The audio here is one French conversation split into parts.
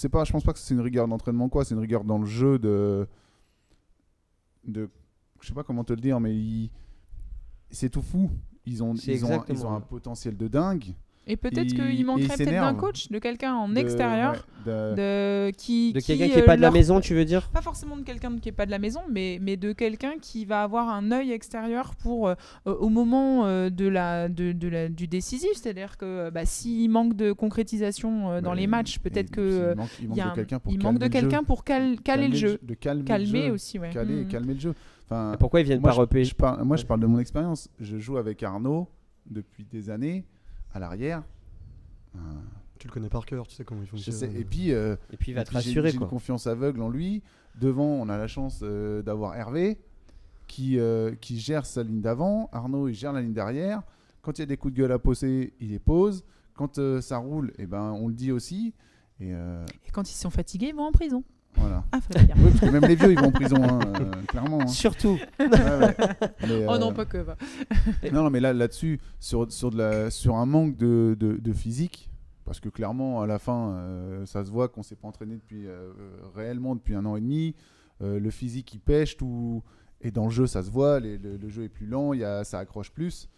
je pense pas que c'est une rigueur d'entraînement quoi, c'est une rigueur dans le jeu de je sais pas comment te le dire, mais c'est tout fou. Ils ont un potentiel de dingue. Et peut-être qu'il manquerait peut-être d'un coach, de quelqu'un en extérieur, de quelqu'un qui est pas de la maison, tu veux dire ? Pas forcément de quelqu'un qui est pas de la maison, mais de quelqu'un qui va avoir un œil extérieur pour au moment du décisif, c'est-à-dire que s'il manque de concrétisation dans les matchs, peut-être que il manque de quelqu'un pour caler le jeu, calmer aussi, ouais. Calmer le jeu. Enfin, pourquoi ils viennent pas repérer ? Moi, je parle de mon expérience. Je joue avec Arnaud depuis des années. À l'arrière, tu le connais par cœur, tu sais comment il fonctionne. Et puis il va te rassurer. J'ai une confiance aveugle en lui. Devant, on a la chance d'avoir Hervé qui gère sa ligne d'avant. Arnaud, il gère la ligne d'arrière. Quand il y a des coups de gueule à poser, il les pose. Quand ça roule, on le dit aussi. Et quand ils sont fatigués, ils vont en prison. Voilà. Ah, fallait dire. Oui, parce que même les vieux, ils vont en prison, clairement. Surtout. Mais, non, pas que. Non, mais là-dessus, sur un manque de physique, parce que clairement, à la fin, ça se voit qu'on ne s'est pas entraîné réellement depuis 1 an et demi. Le physique, il pêche, tout. Et dans le jeu, ça se voit, le jeu est plus lent, ça accroche plus.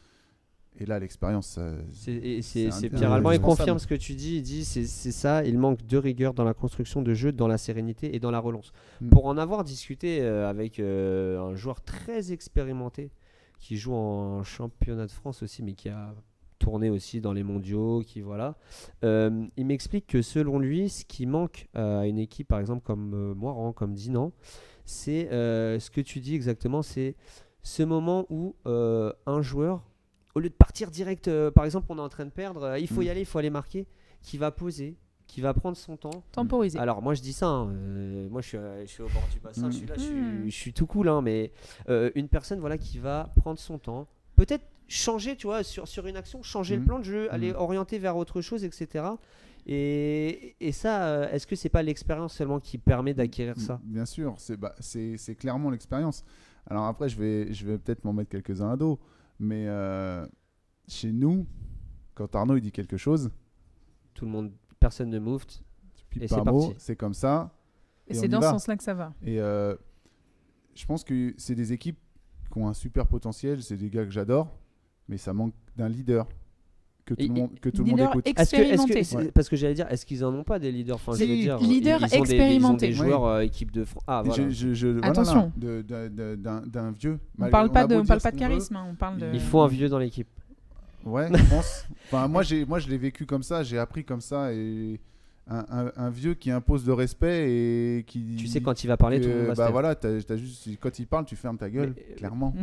Et là, l'expérience, c'est Pierre Alban, il confirme ce que tu dis. Il dit c'est ça, il manque de rigueur dans la construction de jeu, dans la sérénité et dans la relance. Pour en avoir discuté avec un joueur très expérimenté qui joue en championnat de France aussi, mais qui a tourné aussi dans les mondiaux, il m'explique que selon lui, ce qui manque à une équipe, par exemple comme Moiran, comme Dinan, c'est ce que tu dis exactement, c'est ce moment où un joueur, au lieu de partir direct, par exemple, on est en train de perdre, il faut y aller, il faut aller marquer, qui va poser, qui va prendre son temps. Temporiser. Alors, moi, je dis ça, moi, je suis au bord du bassin, je suis là, je suis tout cool, mais une personne qui va prendre son temps, peut-être changer, tu vois, sur une action, changer le plan de jeu, aller orienter vers autre chose, etc. Et ça, est-ce que c'est pas l'expérience seulement qui permet d'acquérir ça ? Bien sûr, c'est clairement l'expérience. Alors après, je vais peut-être m'en mettre quelques-uns à dos. Mais chez nous, quand Arnaud il dit quelque chose, personne ne move, et c'est parti. C'est comme ça. Et c'est dans ce sens-là que ça va. Et je pense que c'est des équipes qui ont un super potentiel. C'est des gars que j'adore, mais ça manque d'un leader que tout le monde écoute. Parce que j'allais dire, est-ce qu'ils en ont pas des leaders ? Enfin, leaders expérimentés. Ils ont des joueurs équipe de France. Ah, voilà. Attention. D'un vieux. On ne parle pas de charisme. On parle de... Il faut un vieux dans l'équipe. Ouais, je pense. Enfin, moi, je l'ai vécu comme ça, j'ai appris comme ça. Et un vieux qui impose le respect et qui. Tu sais, quand il va parler, tout le monde va se taire. Voilà, t'as juste, quand il parle, tu fermes ta gueule, clairement.